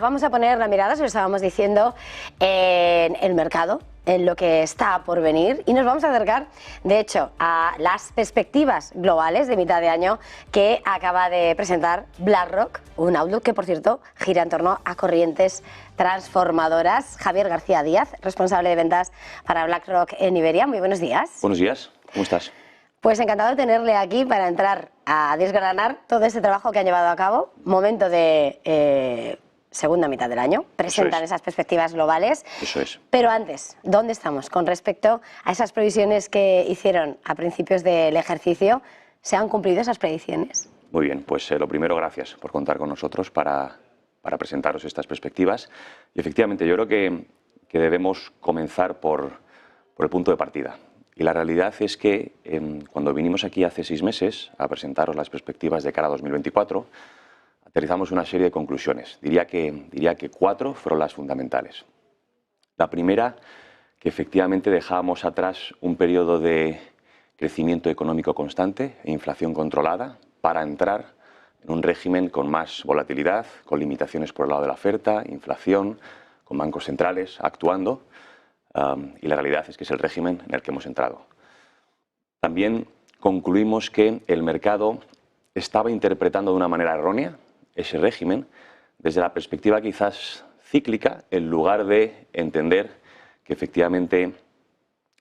Vamos a poner la mirada, se lo estábamos diciendo, en el mercado, en lo que está por venir, y nos vamos a acercar, de hecho, a las perspectivas globales de mitad de año que acaba de presentar BlackRock, un outlook que, por cierto, gira en torno a corrientes transformadoras. Javier García Díaz, responsable de ventas para BlackRock en Iberia. Muy buenos días. Buenos días, ¿cómo estás? Pues encantado de tenerle aquí para entrar a desgranar todo este trabajo que han llevado a cabo. Momento de segunda mitad del año, presentan esas perspectivas globales. Eso es. Pero antes, ¿dónde estamos con respecto a esas previsiones que hicieron a principios del ejercicio? ¿Se han cumplido esas predicciones? Muy bien, pues lo primero, gracias por contar con nosotros para presentaros estas perspectivas. Y efectivamente, yo creo que debemos comenzar por el punto de partida. Y la realidad es que cuando vinimos aquí hace 6 meses a presentaros las perspectivas de cara a 2024, aterrizamos una serie de conclusiones. Diría que 4 fueron las fundamentales. La primera, que efectivamente dejábamos atrás un periodo de crecimiento económico constante e inflación controlada para entrar en un régimen con más volatilidad, con limitaciones por el lado de la oferta, inflación, con bancos centrales actuando, y la realidad es que es el régimen en el que hemos entrado. También concluimos que el mercado estaba interpretando de una manera errónea ese régimen desde la perspectiva quizás cíclica, en lugar de entender que efectivamente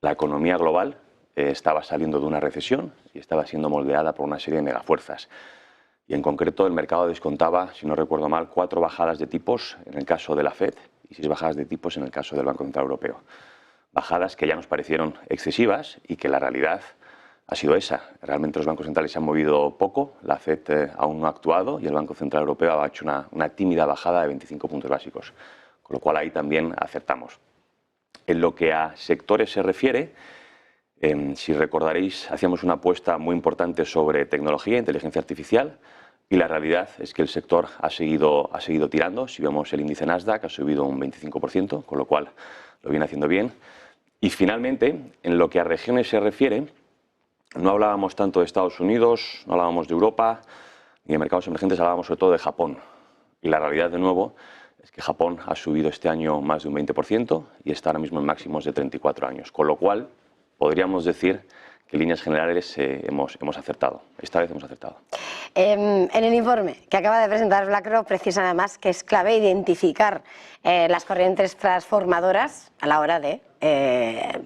la economía global estaba saliendo de una recesión y estaba siendo moldeada por una serie de megafuerzas. Y en concreto el mercado descontaba, si no recuerdo mal, 4 bajadas de tipos en el caso de la FED y 6 bajadas de tipos en el caso del Banco Central Europeo. Bajadas que ya nos parecieron excesivas y que la realidad ha sido esa. Realmente los bancos centrales se han movido poco, la FED aún no ha actuado y el Banco Central Europeo ha hecho una tímida bajada de 25 puntos básicos, con lo cual ahí también acertamos. En lo que a sectores se refiere, si recordaréis, hacíamos una apuesta muy importante sobre tecnología e inteligencia artificial y la realidad es que el sector ha seguido tirando. Si vemos el índice Nasdaq ha subido un 25%, con lo cual lo viene haciendo bien. Y finalmente, en lo que a regiones se refiere, no hablábamos tanto de Estados Unidos, no hablábamos de Europa, ni de mercados emergentes, hablábamos sobre todo de Japón. Y la realidad, de nuevo, es que Japón ha subido este año más de un 20% y está ahora mismo en máximos de 34 años. Con lo cual, podríamos decir que en líneas generales hemos acertado. Esta vez hemos acertado. En el informe que acaba de presentar BlackRock precisan además que es clave identificar las corrientes transformadoras a la hora de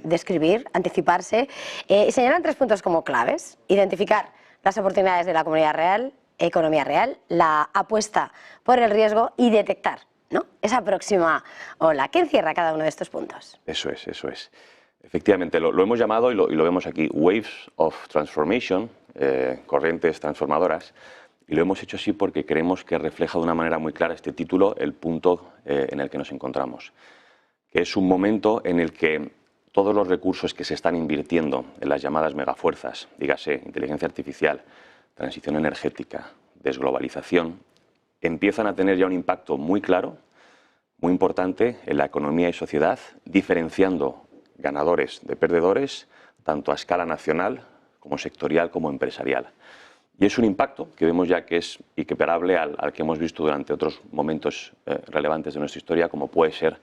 describir, anticiparse. Señalan 3 puntos como claves: identificar las oportunidades de la economía real, la apuesta por el riesgo y detectar, ¿no?, esa próxima ola. ¿Qué encierra cada uno de estos puntos? Eso es. Efectivamente, lo hemos llamado y lo vemos aquí, Waves of Transformation, corrientes transformadoras, y lo hemos hecho así porque creemos que refleja de una manera muy clara este título el punto en el que nos encontramos, que es un momento en el que todos los recursos que se están invirtiendo en las llamadas megafuerzas, dígase inteligencia artificial, transición energética, desglobalización, empiezan a tener ya un impacto muy claro, muy importante en la economía y sociedad, diferenciando ganadores de perdedores, tanto a escala nacional como sectorial como empresarial. Y es un impacto que vemos ya que es equiparable al que hemos visto durante otros momentos relevantes de nuestra historia, como puede ser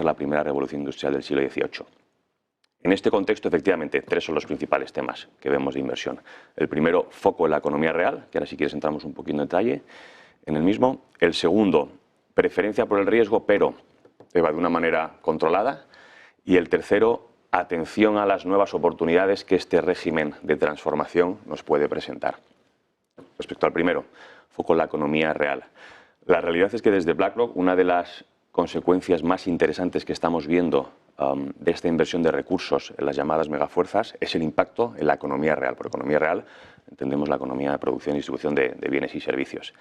la primera revolución industrial del siglo XVIII. En este contexto, efectivamente, 3 son los principales temas que vemos de inversión. El primero, foco en la economía real, que ahora si quieres entramos un poquito en detalle en el mismo. El segundo, preferencia por el riesgo, pero de una manera controlada. Y el tercero, atención a las nuevas oportunidades que este régimen de transformación nos puede presentar. Respecto al primero, foco en la economía real. La realidad es que desde BlackRock una de las consecuencias más interesantes que estamos viendo de esta inversión de recursos en las llamadas megafuerzas es el impacto en la economía real. Por economía real entendemos la economía de producción y distribución de bienes y servicios.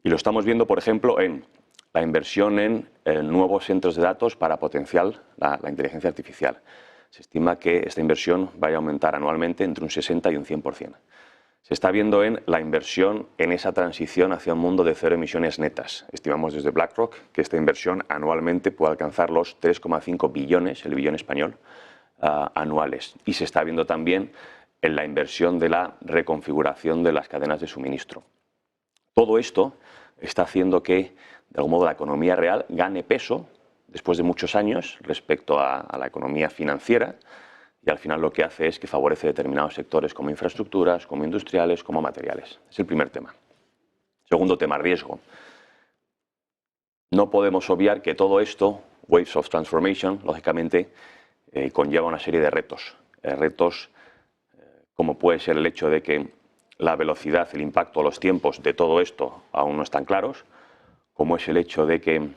Y lo estamos viendo, por ejemplo, en la inversión en nuevos centros de datos para potenciar la inteligencia artificial. Se estima que esta inversión vaya a aumentar anualmente entre un 60 y un 100%. Se está viendo en la inversión en esa transición hacia un mundo de 0 emisiones netas. Estimamos desde BlackRock que esta inversión anualmente puede alcanzar los 3,5 billones, el billón español, anuales. Y se está viendo también en la inversión de la reconfiguración de las cadenas de suministro. Todo esto está haciendo que de algún modo la economía real gane peso después de muchos años respecto a la economía financiera, y al final lo que hace es que favorece determinados sectores como infraestructuras, como industriales, como materiales. Es el primer tema. Segundo tema, riesgo. No podemos obviar que todo esto, Waves of Transformation, lógicamente, conlleva una serie de retos. Retos como puede ser el hecho de que la velocidad, el impacto, los tiempos de todo esto aún no están claros, como es el hecho de que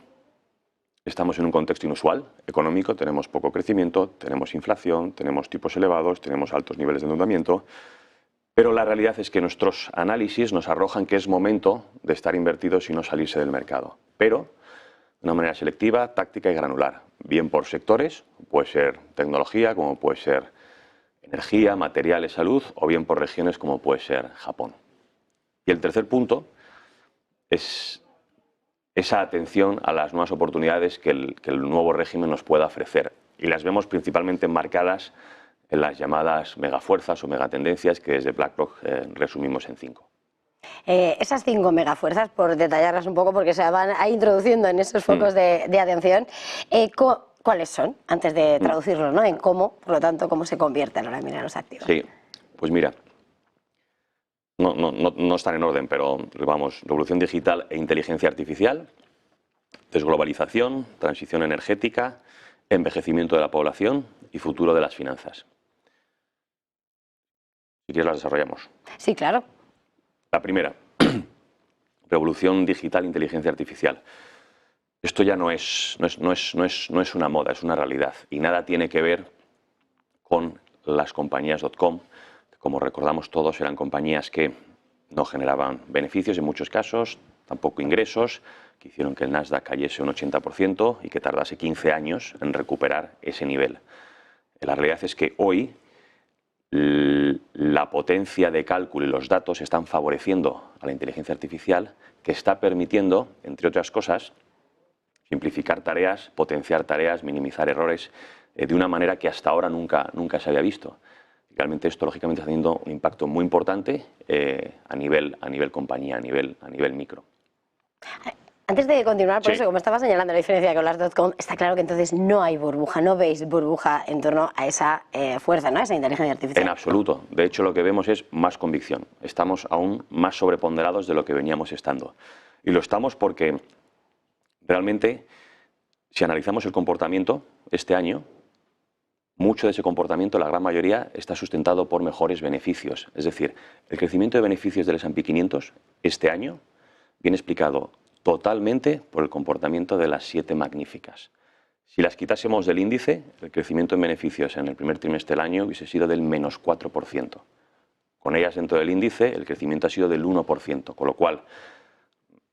estamos en un contexto inusual, económico, tenemos poco crecimiento, tenemos inflación, tenemos tipos elevados, tenemos altos niveles de endeudamiento, pero la realidad es que nuestros análisis nos arrojan que es momento de estar invertidos y no salirse del mercado, pero de una manera selectiva, táctica y granular, bien por sectores, puede ser tecnología, como puede ser energía, materiales, salud, o bien por regiones, como puede ser Japón. Y el tercer punto es esa atención a las nuevas oportunidades que el nuevo régimen nos pueda ofrecer. Y las vemos principalmente enmarcadas en las llamadas megafuerzas o megatendencias que desde BlackRock resumimos en 5. Esas 5 megafuerzas, por detallarlas un poco, porque se van a introduciendo en esos focos de atención, ¿cuáles son? Antes de traducirlo, ¿no? En cómo, por lo tanto, cómo se convierten ahora mismo en los activos. Sí, pues mira, no están en orden, pero vamos, revolución digital e inteligencia artificial, desglobalización, transición energética, envejecimiento de la población y futuro de las finanzas. Si quieres las desarrollamos. Sí, claro. La primera, revolución digital e inteligencia artificial. Esto ya no es una moda, es una realidad y nada tiene que ver con las compañías .com, que como recordamos todos eran compañías que no generaban beneficios en muchos casos, tampoco ingresos, que hicieron que el Nasdaq cayese un 80% y que tardase 15 años en recuperar ese nivel. La realidad es que hoy la potencia de cálculo y los datos están favoreciendo a la inteligencia artificial, que está permitiendo, entre otras cosas, simplificar tareas, potenciar tareas, minimizar errores de una manera que hasta ahora nunca se había visto. Realmente esto, lógicamente, está teniendo un impacto muy importante a nivel compañía, a nivel micro. Antes de continuar, por eso, como estaba señalando la diferencia con las .com, está claro que entonces no hay burbuja, no veis burbuja en torno a esa fuerza, ¿no? A esa inteligencia artificial. En absoluto. De hecho, lo que vemos es más convicción. Estamos aún más sobreponderados de lo que veníamos estando. Y lo estamos porque realmente, si analizamos el comportamiento este año, mucho de ese comportamiento, la gran mayoría, está sustentado por mejores beneficios. Es decir, el crecimiento de beneficios del S&P 500 este año viene explicado totalmente por el comportamiento de las 7 magníficas. Si las quitásemos del índice, el crecimiento en beneficios en el primer trimestre del año hubiese sido del menos 4%. Con ellas dentro del índice, el crecimiento ha sido del 1%, con lo cual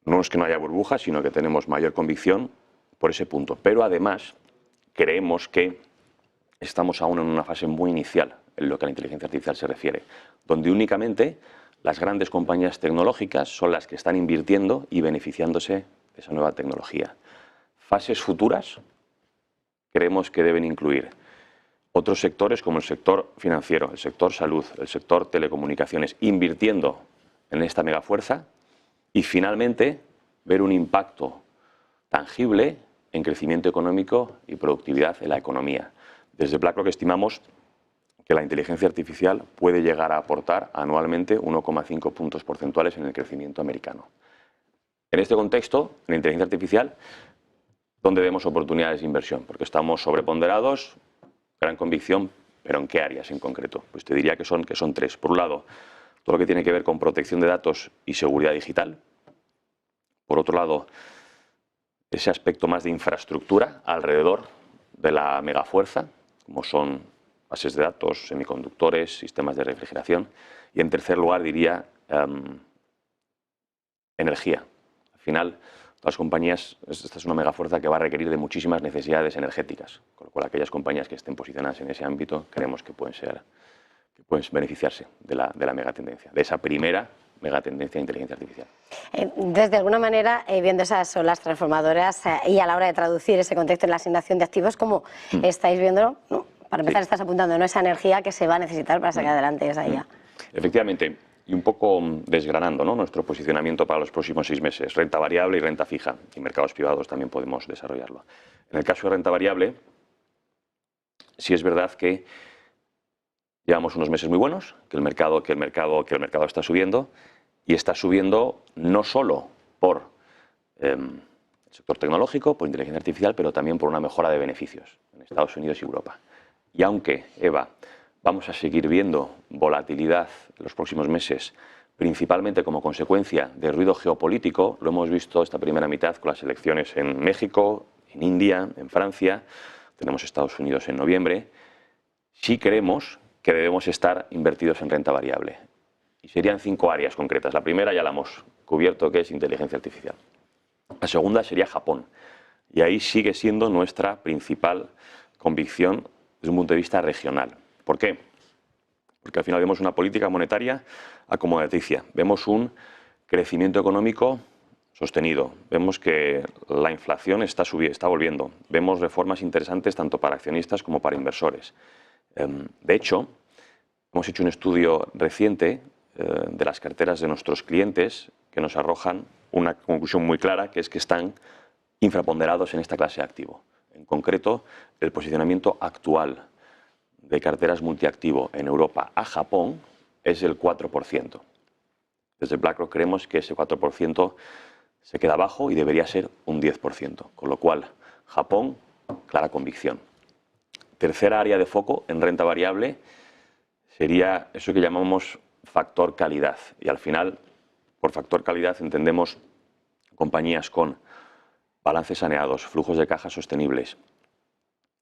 no es que no haya burbujas, sino que tenemos mayor convicción por ese punto. Pero además, creemos que estamos aún en una fase muy inicial en lo que a la inteligencia artificial se refiere, donde únicamente las grandes compañías tecnológicas son las que están invirtiendo y beneficiándose de esa nueva tecnología. Fases futuras creemos que deben incluir otros sectores como el sector financiero, el sector salud, el sector telecomunicaciones, invirtiendo en esta megafuerza y finalmente ver un impacto tangible en crecimiento económico y productividad en la economía. Desde BlackRock estimamos que la inteligencia artificial puede llegar a aportar anualmente 1,5 puntos porcentuales en el crecimiento americano. En este contexto, en la inteligencia artificial, ¿dónde vemos oportunidades de inversión? Porque estamos sobreponderados, gran convicción, pero ¿en qué áreas en concreto? Pues te diría que son 3. Por un lado, todo lo que tiene que ver con protección de datos y seguridad digital. Por otro lado, ese aspecto más de infraestructura alrededor de la megafuerza, como son bases de datos, semiconductores, sistemas de refrigeración. Y en tercer lugar diría energía. Al final, todas las compañías, esta es una megafuerza que va a requerir de muchísimas necesidades energéticas, con lo cual aquellas compañías que estén posicionadas en ese ámbito creemos que pueden beneficiarse de la megatendencia, de esa primera megatendencia de inteligencia artificial. Desde alguna manera, viendo esas olas transformadoras y a la hora de traducir ese contexto en la asignación de activos, ¿cómo estáis viendo? ¿No? Para empezar, estás apuntando, ¿no?, esa energía que se va a necesitar para sacar adelante esa IA. Efectivamente, y un poco desgranando, ¿no?, nuestro posicionamiento para los próximos 6 meses, renta variable y renta fija, y mercados privados también podemos desarrollarlo. En el caso de renta variable, sí es verdad que llevamos unos meses muy buenos, que el mercado está subiendo, y está subiendo no solo por el sector tecnológico, por inteligencia artificial, pero también por una mejora de beneficios en Estados Unidos y Europa. Y aunque, Eva, vamos a seguir viendo volatilidad en los próximos meses, principalmente como consecuencia de ruido geopolítico, lo hemos visto esta primera mitad con las elecciones en México, en India, en Francia, tenemos Estados Unidos en noviembre, sí creemos que debemos estar invertidos en renta variable. Y serían 5 áreas concretas. La primera ya la hemos cubierto, que es inteligencia artificial. La segunda sería Japón. Y ahí sigue siendo nuestra principal convicción desde un punto de vista regional. ¿Por qué? Porque al final vemos una política monetaria acomodaticia. Vemos un crecimiento económico sostenido. Vemos que la inflación está volviendo. Vemos reformas interesantes tanto para accionistas como para inversores. De hecho, hemos hecho un estudio reciente de las carteras de nuestros clientes que nos arrojan una conclusión muy clara, que es que están infraponderados en esta clase de activo. En concreto, el posicionamiento actual de carteras multiactivo en Europa a Japón es el 4%. Desde BlackRock creemos que ese 4% se queda bajo y debería ser un 10%, con lo cual Japón, clara convicción. Tercera área de foco en renta variable sería eso que llamamos factor calidad. Y al final, por factor calidad entendemos compañías con balances saneados, flujos de caja sostenibles,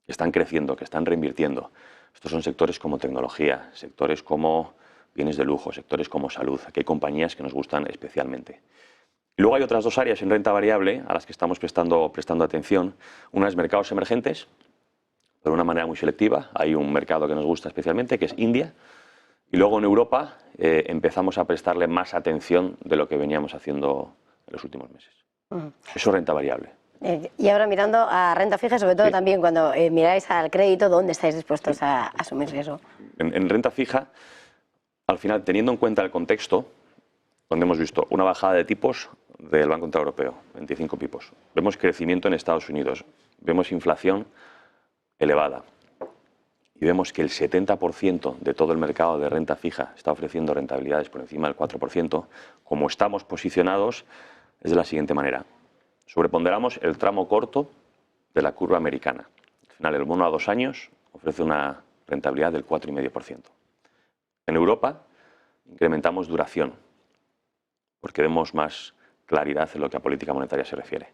que están creciendo, que están reinvirtiendo. Estos son sectores como tecnología, sectores como bienes de lujo, sectores como salud. Aquí hay compañías que nos gustan especialmente. Y luego hay otras 2 áreas en renta variable a las que estamos prestando atención. Una es mercados emergentes, de una manera muy selectiva. Hay un mercado que nos gusta especialmente, que es India. Y luego en Europa empezamos a prestarle más atención de lo que veníamos haciendo en los últimos meses. Eso es renta variable. Y ahora mirando a renta fija, sobre todo también cuando miráis al crédito, ¿dónde estáis dispuestos a asumir riesgo? En renta fija, al final, teniendo en cuenta el contexto, donde hemos visto una bajada de tipos del Banco Central Europeo, 25 pipos. Vemos crecimiento en Estados Unidos, vemos inflación elevada y vemos que el 70% de todo el mercado de renta fija está ofreciendo rentabilidades por encima del 4%, como estamos posicionados es de la siguiente manera. Sobreponderamos el tramo corto de la curva americana. Al final, el bono a 2 años ofrece una rentabilidad del 4,5%. En Europa incrementamos duración, porque vemos más claridad en lo que a política monetaria se refiere.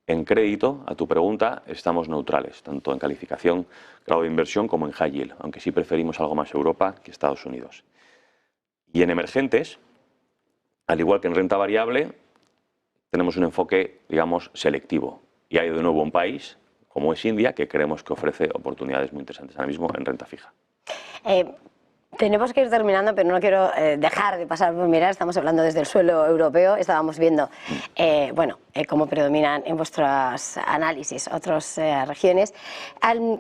En crédito, a tu pregunta, estamos neutrales, tanto en calificación, grado de inversión, como en high yield, aunque sí preferimos algo más Europa que Estados Unidos. Y en emergentes, al igual que en renta variable, tenemos un enfoque, digamos, selectivo. Y hay de nuevo un país, como es India, que creemos que ofrece oportunidades muy interesantes ahora mismo en renta fija. Tenemos que ir terminando, pero no quiero dejar de pasar por mirar. Estamos hablando desde el suelo europeo. Estábamos viendo cómo predominan en vuestros análisis otras regiones.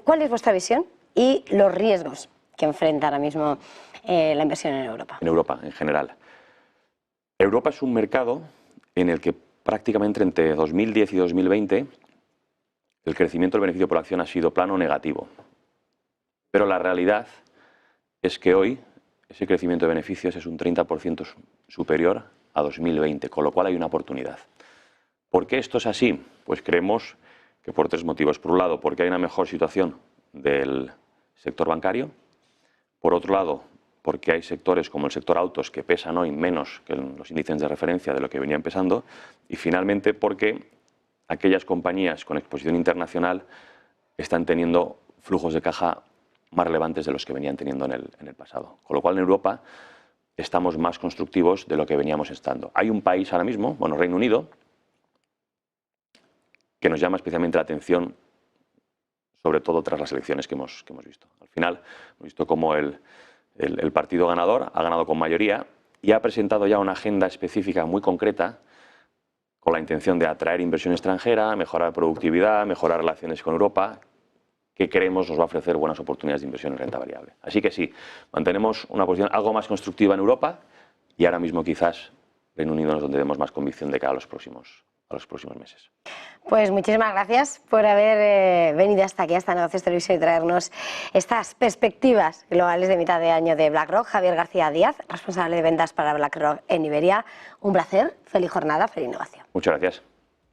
¿Cuál es vuestra visión y los riesgos que enfrenta ahora mismo la inversión en Europa? En Europa, en general. Europa es un mercado en el que prácticamente entre 2010 y 2020 el crecimiento del beneficio por acción ha sido plano o negativo. Pero la realidad es que hoy ese crecimiento de beneficios es un 30% superior a 2020, con lo cual hay una oportunidad. ¿Por qué esto es así? Pues creemos que por 3 motivos. Por un lado, porque hay una mejor situación del sector bancario. Por otro lado, porque hay sectores como el sector autos que pesan hoy menos que los índices de referencia de lo que venían pesando. Y finalmente, porque aquellas compañías con exposición internacional están teniendo flujos de caja más relevantes de los que venían teniendo en el pasado. Con lo cual, en Europa estamos más constructivos de lo que veníamos estando. Hay un país ahora mismo, Reino Unido, que nos llama especialmente la atención, sobre todo tras las elecciones que hemos visto. Al final, hemos visto cómo el partido ganador ha ganado con mayoría y ha presentado ya una agenda específica muy concreta con la intención de atraer inversión extranjera, mejorar productividad, mejorar relaciones con Europa, que creemos nos va a ofrecer buenas oportunidades de inversión en renta variable. Así que sí, mantenemos una posición algo más constructiva en Europa, y ahora mismo quizás Reino Unido es donde vemos más convicción de cara a los próximos meses. Pues muchísimas gracias por haber venido hasta aquí, hasta Negocios Televisión, y traernos estas perspectivas globales de mitad de año de BlackRock. Javier García Díaz, responsable de ventas para BlackRock en Iberia. Un placer, feliz jornada, feliz negocio. Muchas gracias.